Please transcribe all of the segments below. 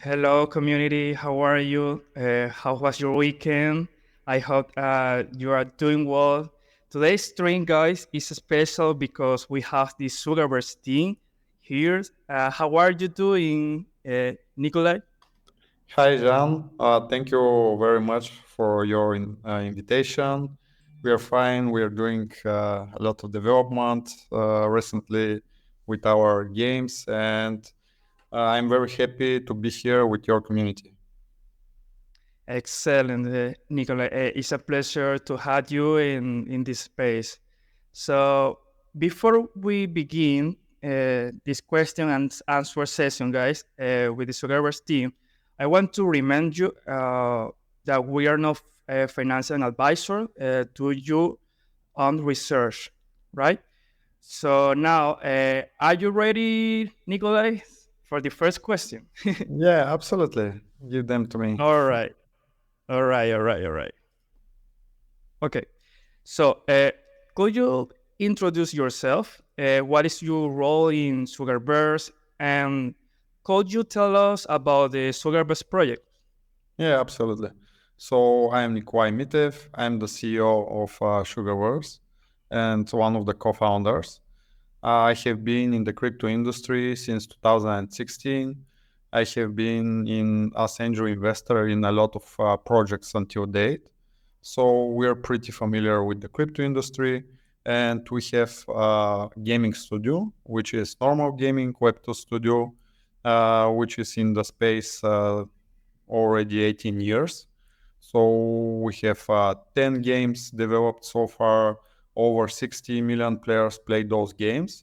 Hello, community. How are you? How was your weekend? I hope you are doing well. Today's stream, guys, is special because we have the Sugarverse team here. How are you doing, Nikolay? Hi, Jan. Thank you very much for your invitation. We are fine. We are doing a lot of development recently with our games, and I'm very happy to be here with your community. Excellent, Nikolay. It's a pleasure to have you in this space. So, before we begin this question and answer session, guys, with the Sugarverse team, I want to remind you that we are not a financial advisor to you on research, right? So now, are you ready, Nikolay, for the first question? Yeah, absolutely. Give them to me. All right, all right. Okay. So, could you introduce yourself? What is your role in Sugarverse? And could you tell us about the Sugarverse project? Yeah, absolutely. So I am Nikolay Mitev. I'm the CEO of Sugarverse and one of the co-founders. I have been in the crypto industry since 2016. I have been in as angel investor in a lot of projects until date. So we're pretty familiar with the crypto industry, and we have a gaming studio, which is normal gaming web2 studio, which is in the space already 18 years. So we have 10 games developed so far. Over 60 million players play those games.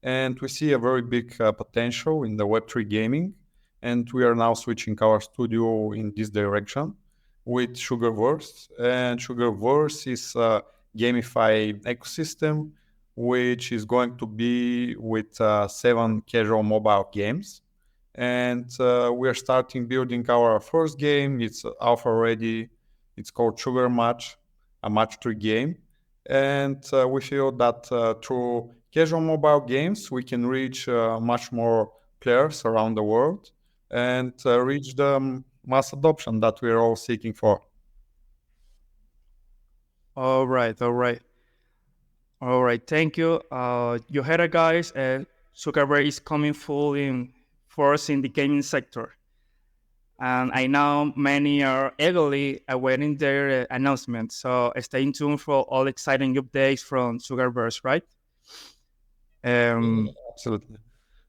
And we see a very big potential in the Web3 gaming. And we are now switching our studio in this direction with Sugarverse. And Sugarverse is a GameFi ecosystem, which is going to be with 7 casual mobile games, and we are starting building our first game. It's alpha ready. It's called Sugar Match, a match 3 game, and we feel that through casual mobile games we can reach much more players around the world and reach the mass adoption that we are all seeking for. All right, all right, all right. Thank you. You heard it, guys. Zuckerberg is coming full in force in the gaming sector. And I know many are eagerly awaiting their announcement. So stay tuned for all exciting updates from Sugarverse, right? Yeah, Um, absolutely.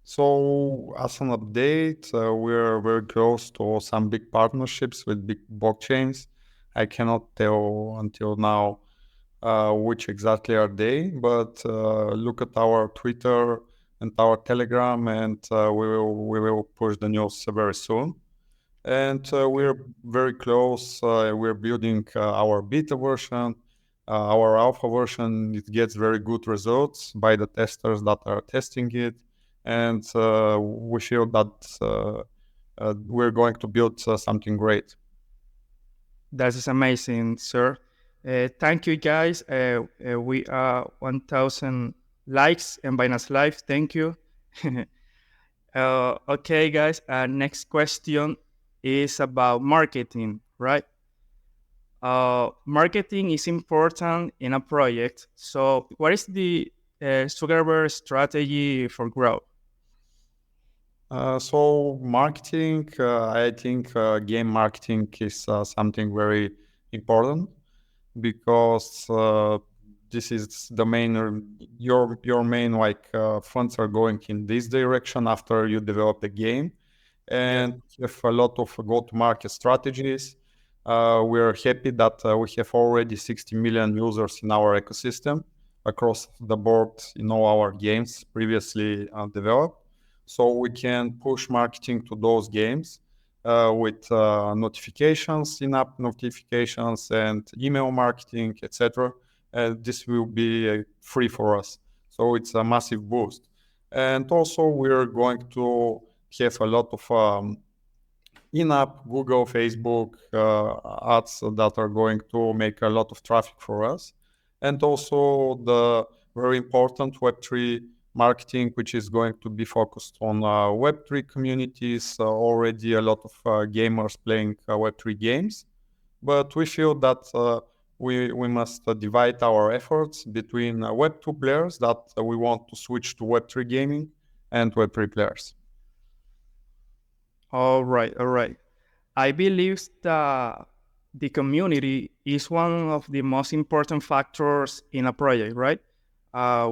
So, as an update, we're very close to some big partnerships with big blockchains. I cannot tell until now which exactly are they, but look at our Twitter and our Telegram, and we will push the news very soon. And we're very close. We're building our beta version, our alpha version. It gets very good results by the testers that are testing it, and we feel that we're going to build something great. that is amazing, sir. Thank you, guys. We are 1,000 likes and Binance Live. Thank you. Okay, guys. Next question is about marketing, right? Marketing is important in a project. So, what is the Zuckerberg strategy for growth? So marketing, I think game marketing is something very important because this is the main your main funds are going in this direction after you develop the game, and we have a lot of go-to-market strategies. We're happy that we have already 60 million users in our ecosystem across the board in all our games previously developed. So we can push marketing to those games with notifications, in-app notifications, and email marketing, etc. This will be free for us. So it's a massive boost. And also we're going to have a lot of in-app Google, Facebook ads that are going to make a lot of traffic for us. And also the very important Web3 marketing which is going to be focused on Web3 communities. Already a lot of gamers playing Web3 games, but we feel that we must divide our efforts between Web2 players that we want to switch to Web3 gaming and Web3 players. All right, all right. I believe that the community is one of the most important factors in a project, right?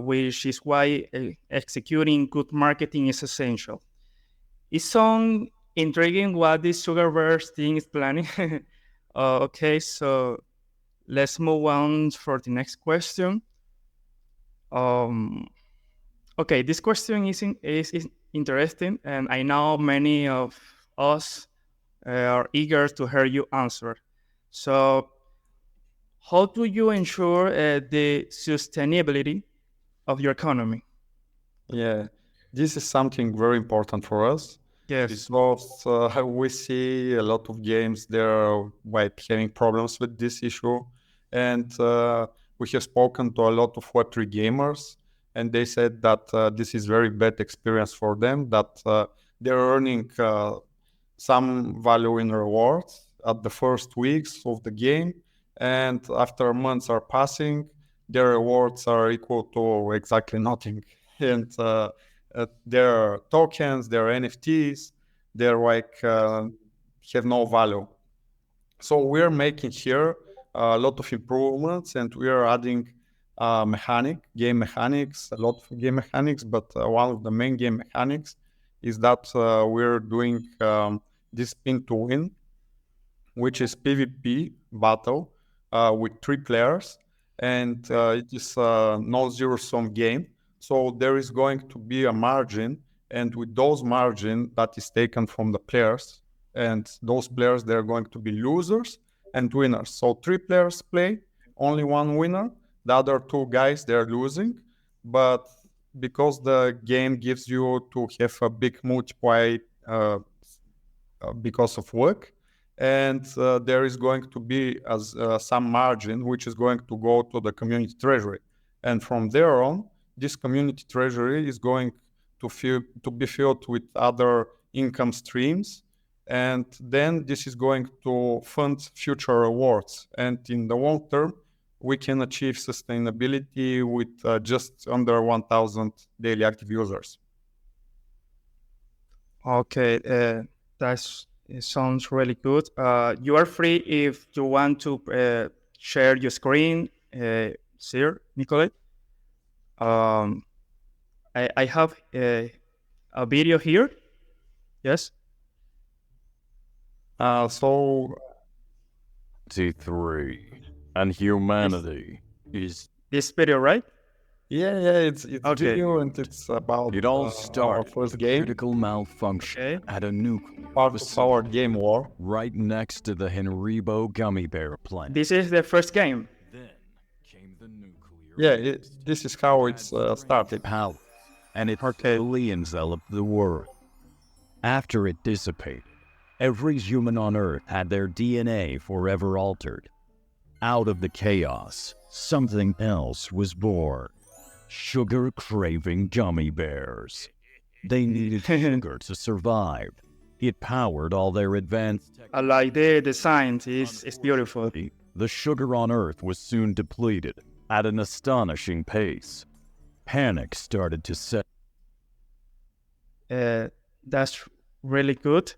Which is why executing good marketing is essential. It's some intriguing what this Sugarverse thing is planning. Okay, so let's move on for the next question. Okay, this question is interesting, and I know many of us are eager to hear you answer. So, how do you ensure the sustainability of your economy? Yeah, this is something very important for us Yes. because we see a lot of games there like having problems with this issue, and we have spoken to a lot of Web3 gamers, and they said that this is very bad experience for them, that they're earning some value in rewards at the first weeks of the game, and after months are passing, their rewards are equal to exactly nothing. And their tokens, their NFTs, they're like have no value. So we're making here a lot of improvements, and we are adding game mechanics, a lot of game mechanics. But one of the main game mechanics is that we're doing this pin to win, which is PvP battle with 3 players, and it is a non-zero sum game. So there is going to be a margin, and with those margin that is taken from the players, and those players, they're going to be losers and winners. So 3 players play, only 1 winner. The other 2 guys, they're losing, but because the game gives you to have a big multiply because of work, and there is going to be some margin which is going to go to the community treasury, and from there on, this community treasury is going to be filled with other income streams, and then this is going to fund future rewards, and in the long term we can achieve sustainability with just under 1,000 daily active users. Okay, it sounds really good. You are free if you want to share your screen, sir, Nikolay. I have a video here. Yes. So T3 and humanity is. This video, right? yeah, it's Okay. video, and it's about It all our started first with a game, critical malfunction Okay. at a nuclear part of facility our game war. right next to the Henribo gummy bear plant. This is the first game. Then came the nuclear. Yeah, this is how it's started. Power, and it fully enveloped the world. After it dissipated, every human on Earth had their DNA forever altered. Out of the chaos, something else was born. Sugar-craving gummy bears. They needed sugar to survive. It powered all their advanced I like the design. It's beautiful. The sugar on Earth was soon depleted at an astonishing pace. Panic started to set. That's really good.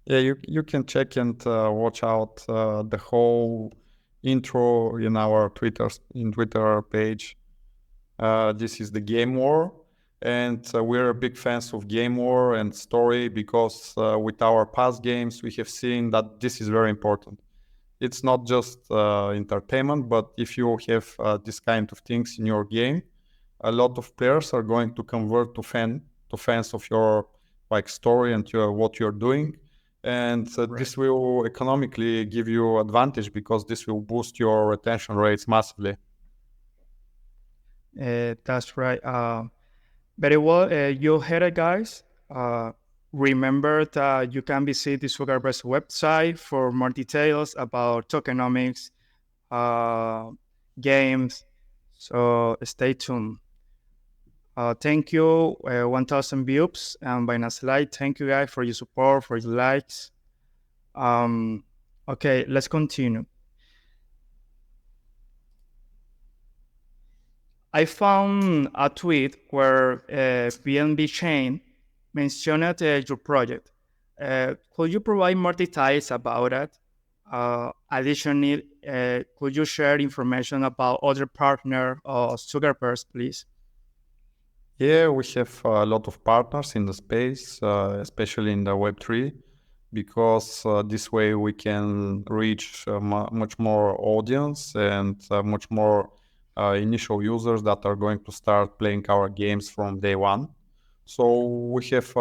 Yeah, you can check and watch out the whole intro in our Twitter page. This is the game war, and we're big fans of game war and story because with our past games we have seen that this is very important. It's not just entertainment, but if you have this kind of things in your game, a lot of players are going to convert to fans of your like story and what you're doing, and this will economically give you advantage because this will boost your retention rates massively. That's right. Very well. You heard it, guys. Remember that you can visit the Sugarverse website for more details about tokenomics, games. So stay tuned. Thank you, 1000 views. And by Naslide, thank you guys for your support, for your likes. Okay, let's continue. I found a tweet where BNB Chain mentioned your project. Could you provide more details about it? Additionally, could you share information about other partner or Sugarverse, please? Yeah, we have a lot of partners in the space, especially in the Web3, because this way we can reach much more audience and much more initial users that are going to start playing our games from day one. So we have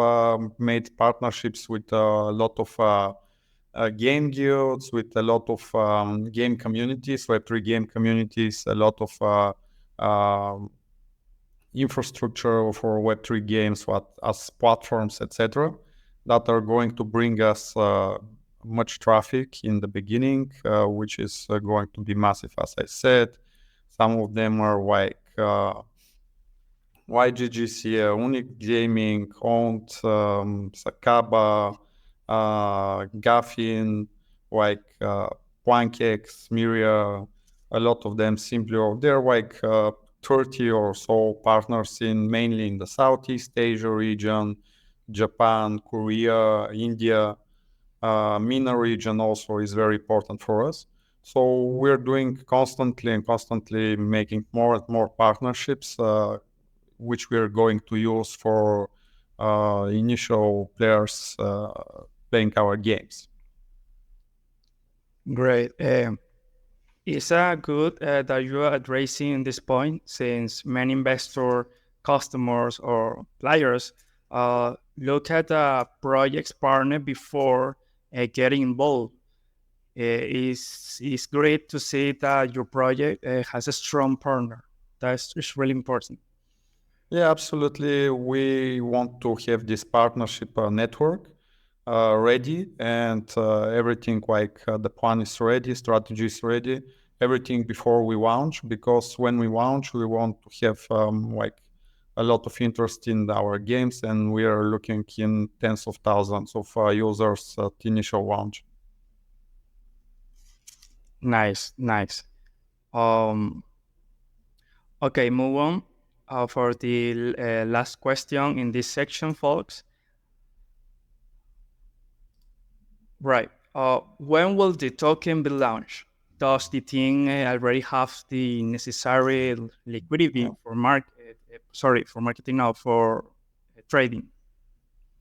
made partnerships with a lot of game guilds, with a lot of game communities, Web3 game communities, a lot of infrastructure for Web3 games, as platforms, etc., that are going to bring us much traffic in the beginning, which is going to be massive, as I said. Some of them are like YGGC, Unique Gaming, Owned, Sakaba, Gaffin, like Plankex, Miria, a lot of them simply, they're like 30 or so partners mainly in the Southeast Asia region, Japan, Korea, India. MENA region also is very important for us. So we're doing constantly making more and more partnerships, which we're going to use for initial players playing our games. Great. It's good that you are addressing this point, since many investor, customers, or players look at the project's partner before getting involved. It's great to see that your project has a strong partner. It's really important. Yeah, absolutely. We want to have this partnership network ready, and everything like the plan is ready, strategy is ready, everything before we launch. Because when we launch, we want to have like a lot of interest in our games, and we are looking in tens of thousands of users at initial launch. Nice. Okay, move on for the last question in this section, folks. Right. When will the token be launched? Does the team already have the necessary liquidity for marketing now, for trading?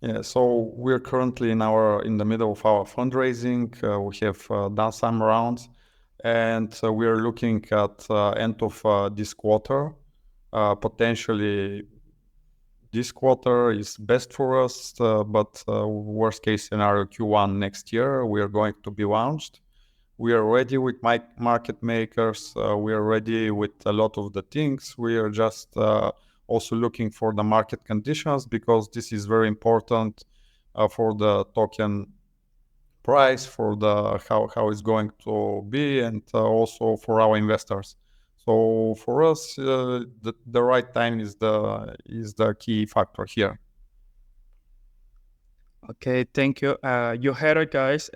Yeah, so we're currently in the middle of our fundraising. We have done some rounds, and we are looking at end of this quarter. Potentially, this quarter is best for us, but worst case scenario, Q1 next year, we are going to be launched. We are ready with market makers. We are ready with a lot of the things. We are just also looking for the market conditions, because this is very important for the token price, for the how it's going to be, and also for our investors. So for us, the right time is the key factor here. Okay, thank you. You heard it, guys.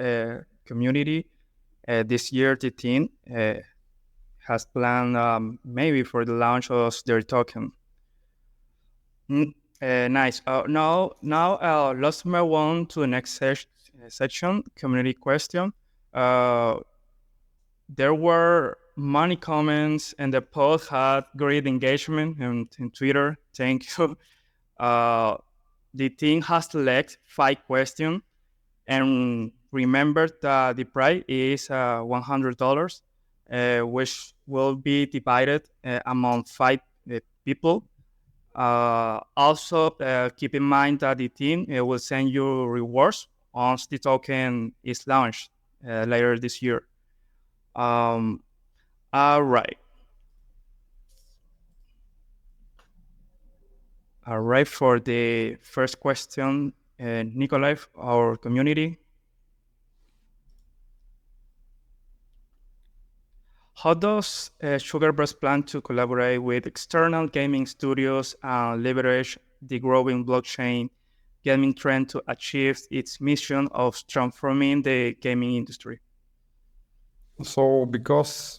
Community. This year, the team has planned maybe for the launch of their token. Nice. Now, let's move on to the next section, community question. There were many comments, and the post had great engagement in Twitter. Thank you. The team has selected 5 questions, and remember that the price is $100, which will be divided among 5 people. Also, keep in mind that the team will send you rewards once the token is launched later this year. All right. All right, for the first question, Nikolay, our community. How does Sugarverse plan to collaborate with external gaming studios and leverage the growing blockchain gaming trend to achieve its mission of transforming the gaming industry? So because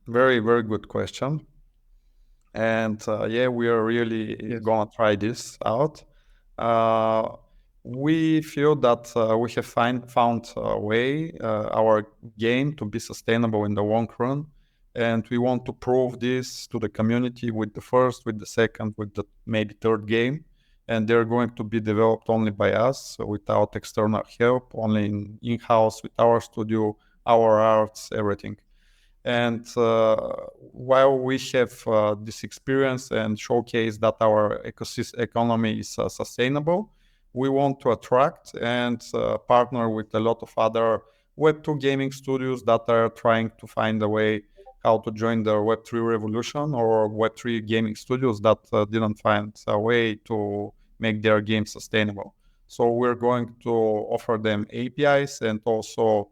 very, very good question. And yeah, we are really gonna try this out. We feel that we have found a way our game to be sustainable in the long run, and we want to prove this to the community with the first, with the second, with the maybe third game, and they're going to be developed only by us, so without external help, only in-house with our studio, our arts, everything. And while we have this experience and showcase that our ecosystem economy is sustainable, we want to attract and partner with a lot of other Web2 gaming studios that are trying to find a way how to join the Web3 revolution, or Web3 gaming studios that didn't find a way to make their game sustainable. So we're going to offer them APIs, and also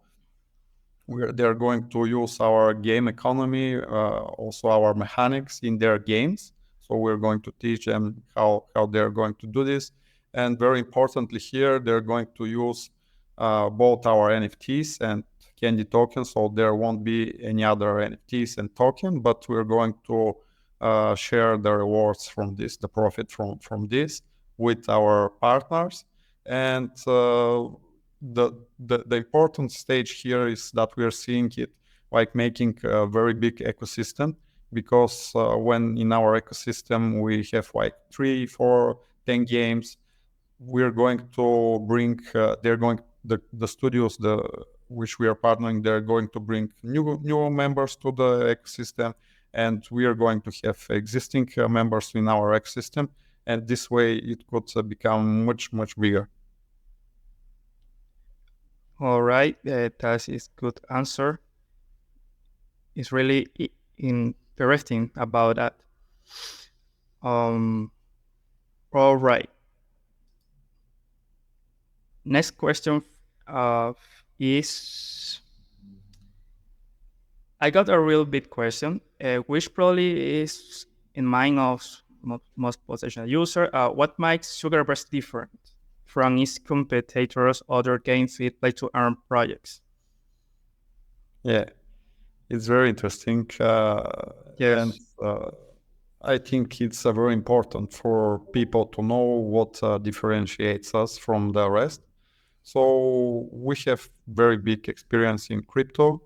they're going to use our game economy, also our mechanics in their games. So we're going to teach them how they're going to do this. And very importantly here, they're going to use both our NFTs and candy tokens. So there won't be any other NFTs and token, but we're going to share the rewards from this, the profit from this with our partners. And the important stage here is that we are seeing it like making a very big ecosystem, because when in our ecosystem we have like 3, 4, 10 games, we're going to bring the studios which we are partnering, they're going to bring new members to the ecosystem, and we are going to have existing members in our ecosystem, and this way it could become much bigger. All right, that is good answer. It's really interesting about that. All right. Next question is, I got a real big question, which probably is in mind of most potential user. What makes Sugarverse different from its competitors' other GameFi play-to-earn projects? Yeah, it's very interesting. Yes. And I think it's very important for people to know what differentiates us from the rest. So we have very big experience in crypto,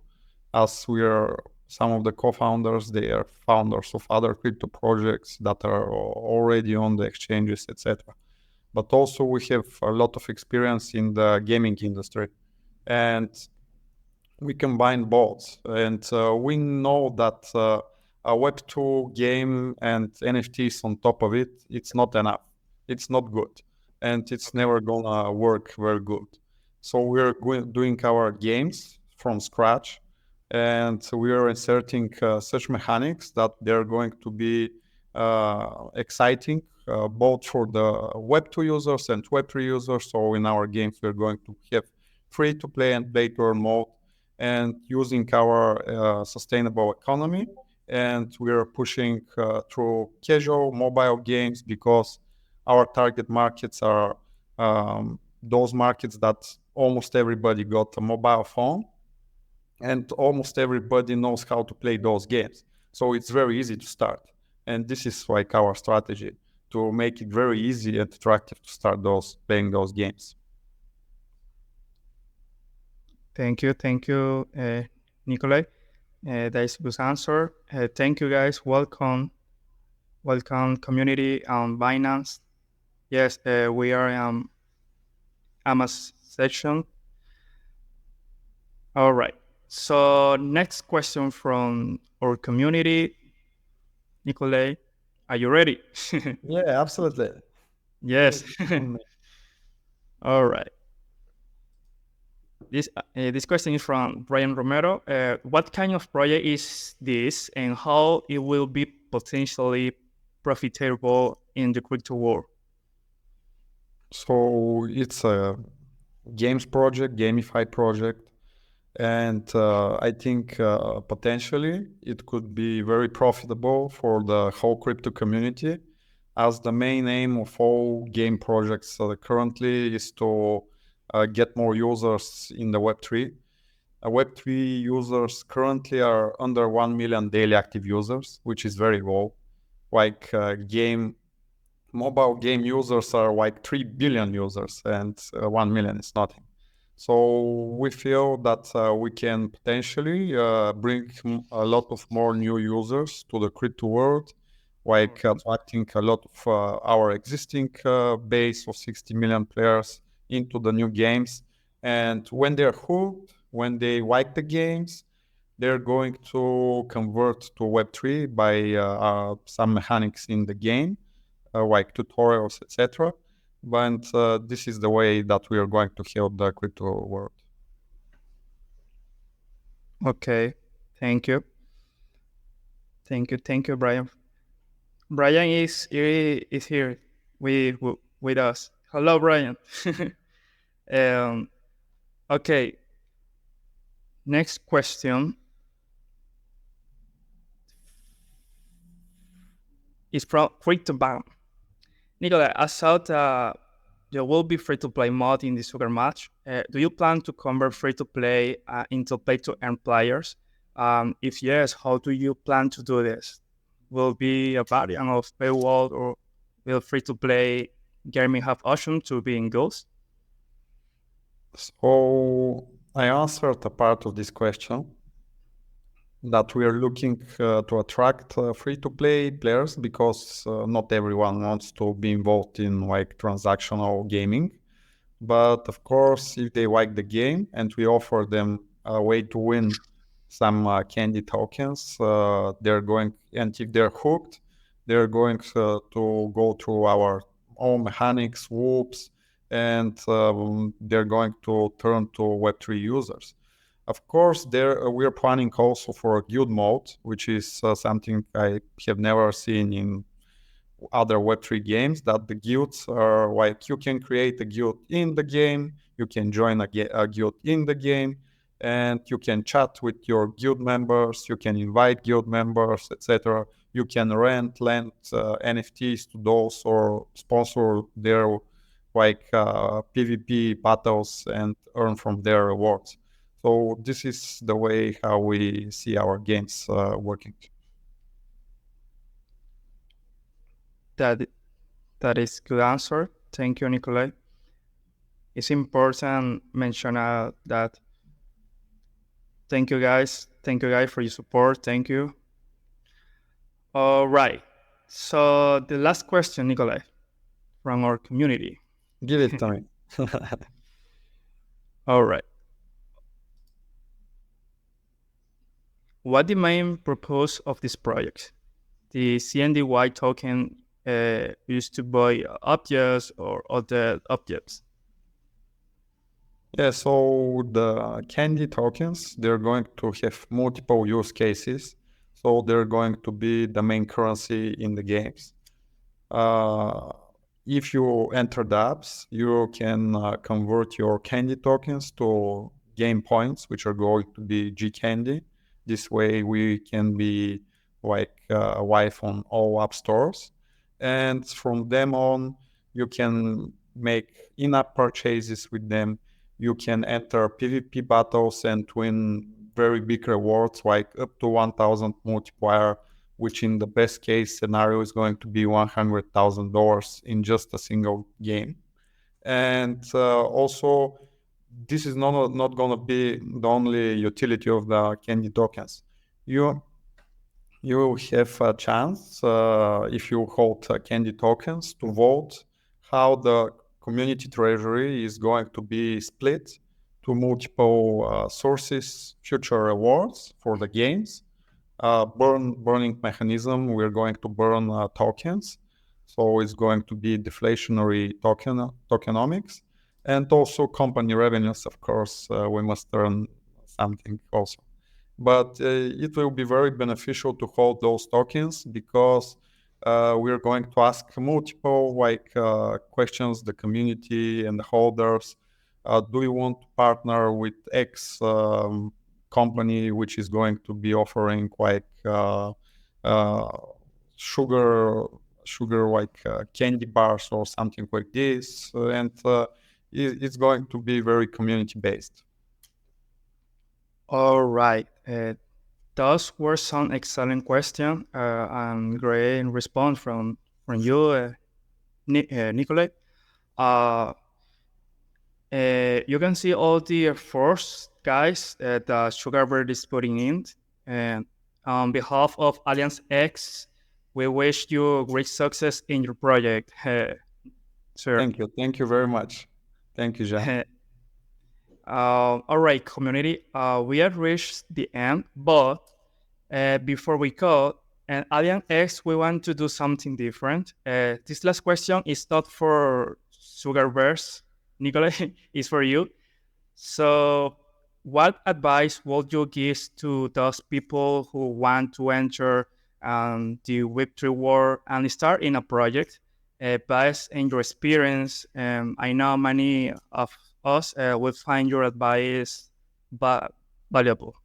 as we are some of the co-founders. They are founders of other crypto projects that are already on the exchanges, etc. But also we have a lot of experience in the gaming industry, and we combine both. And we know that a Web2 game and NFTs on top of it, it's not enough. It's not good. And it's never gonna work very good. So we're doing our games from scratch, and we are inserting such mechanics that they're going to be exciting both for the Web2 users and Web3 users. So in our games, we're going to have free to play and play to earn mode, and using our sustainable economy. And we are pushing through casual mobile games, because our target markets are those markets that almost everybody got a mobile phone, and almost everybody knows how to play those games. So it's very easy to start. And this is like our strategy, to make it very easy and attractive to start playing those games. Thank you, Nikolay. That is a good answer. Thank you, guys. Welcome, community on Binance. Yes, we are in AMA's section. All right. So next question from our community. Nikolay, are you ready? Yeah, absolutely. Yes. All right. This question is from Brian Romero. What kind of project is this, and how it will be potentially profitable in the crypto world? So it's a games project, GameFi project, And I think potentially it could be very profitable for the whole crypto community, as the main aim of all game projects currently is to get more users in the Web3. Web3 users currently are under 1 million daily active users, which is very low. Like mobile game users are like 3 billion users, and 1 million is nothing. So we feel that we can potentially bring a lot of more new users to the crypto world, like attracting a lot of our existing base of 60 million players into the new games. And when they're hooked, when they like the games, they're going to convert to Web3 by some mechanics in the game, like tutorials, etc. But this is the way that we are going to help the crypto world. Okay, thank you. Thank you, Brian. Brian is here with us. Hello, Brian. Okay, next question is from Free to Ban. Nikolay, I thought there will be free-to-play mod in the Sugar match. Do you plan to convert free-to-play into pay-to-earn players? If yes, how do you plan to do this? Will be a variant of paywall, or will free-to-play gaming have option to be in goals? So I answered a part of this question, that we are looking to attract free-to-play players, because not everyone wants to be involved in like transactional gaming. But of course, if they like the game and we offer them a way to win some candy tokens, they're going, and if they're hooked, they're going to go through our own mechanics, whoops, and they're going to turn to Web3 users. Of course, we're planning also for a guild mode, which is something I have never seen in other Web3 games, that the guilds are like, you can create a guild in the game, you can join a guild in the game, and you can chat with your guild members, you can invite guild members, etc. You can lend NFTs to those, or sponsor their like PvP battles and earn from their rewards. So this is the way how we see our games working. That is good answer. Thank you, Nikolay. It's important mention that. Thank you guys for your support. Thank you. All right. So the last question, Nikolay, from our community. Give it to me. All right. What the main purpose of this project? The CNDY token used to buy objects or other objects. Yeah, so the candy tokens, they're going to have multiple use cases. So they're going to be the main currency in the games. If you enter the apps, you can convert your candy tokens to game points, which are going to be G candy. This way we can be like live on all app stores. And from them on, you can make in-app purchases with them. You can enter PvP battles and win very big rewards, like up to 1,000 multiplier, which in the best case scenario is going to be $100,000 in just a single game. And also, this is not going to be the only utility of the candy tokens. You have a chance, if you hold candy tokens, to vote how the community treasury is going to be split to multiple sources, future rewards for the games. Burning mechanism, we're going to burn tokens. So it's going to be deflationary tokenomics. And also company revenues, of course, we must earn something also. But it will be very beneficial to hold those tokens, because we're going to ask multiple questions, the community and the holders, do you want to partner with X company which is going to be offering like sugar like candy bars or something like this, and it's going to be very community based. All right. Those were some excellent questions and great response from you, Nikolay. Uh, you can see all the efforts, guys, that Sugarverse is putting in. And on behalf of AllianceX, we wish you great success in your project, sir. Thank you very much. Thank you, Jean. All right, community. We have reached the end, but before we go, and Alien X, we want to do something different. This last question is not for Sugarverse, Nikolay, it's for you. So, what advice would you give to those people who want to enter the Web3 world and start in a project based on your experience? I know many of us will find your advice valuable.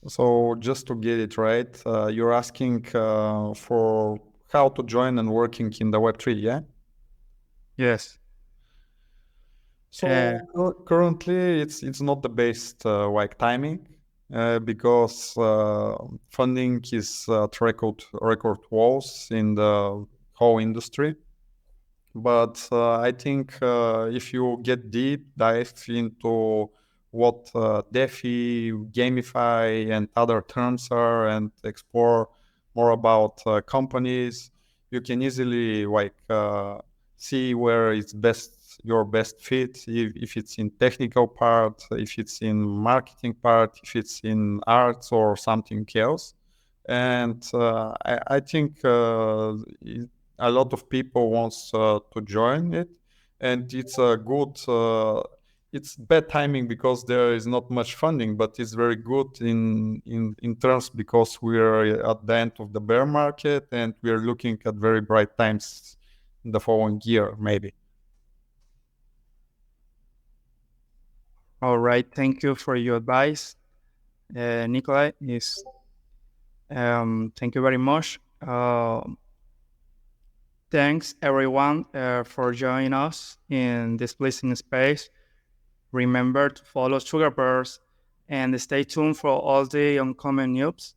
So just to get it right, you're asking for how to join and working in the Web3, yeah? Yes. So currently, it's not the best like timing because funding is at record walls in the whole industry. But I think if you get deep dive into what DeFi, GameFi, and other terms are, and explore more about companies, you can easily like see where it's your best fit. If it's in technical part, if it's in marketing part, if it's in arts or something else. And I think a lot of people wants to join it, and it's a good it's bad timing because there is not much funding, but it's very good in terms because we're at the end of the bear market and we're looking at very bright times in the following year maybe. All right. Thank you for your advice, Nikolay. Thank you very much. Thanks everyone for joining us in this pleasing space. Remember to follow Sugarverse and stay tuned for all the upcoming news.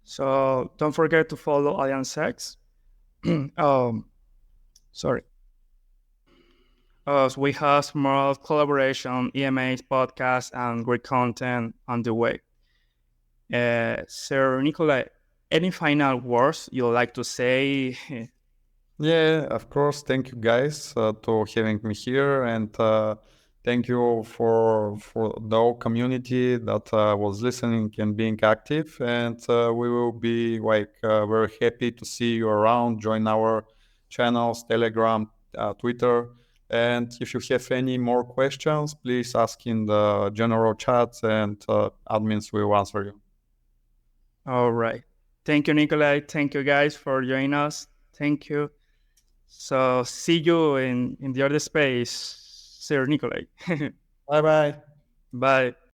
So don't forget to follow AllianceX. Sorry. We have more collaboration, EMAs, podcasts, and great content on the way. Sir Nikolay, any final words you'd like to say? Yeah, of course. Thank you guys to having me here, and thank you for the whole community that was listening and being active. And we will be like very happy to see you around. Join our channels, Telegram, Twitter. And if you have any more questions, please ask in the general chat, and admins will answer you. All right. Thank you, Nikolay. Thank you, guys, for joining us. Thank you. So see you in the other space, Sir Nikolay. Bye-bye. Bye.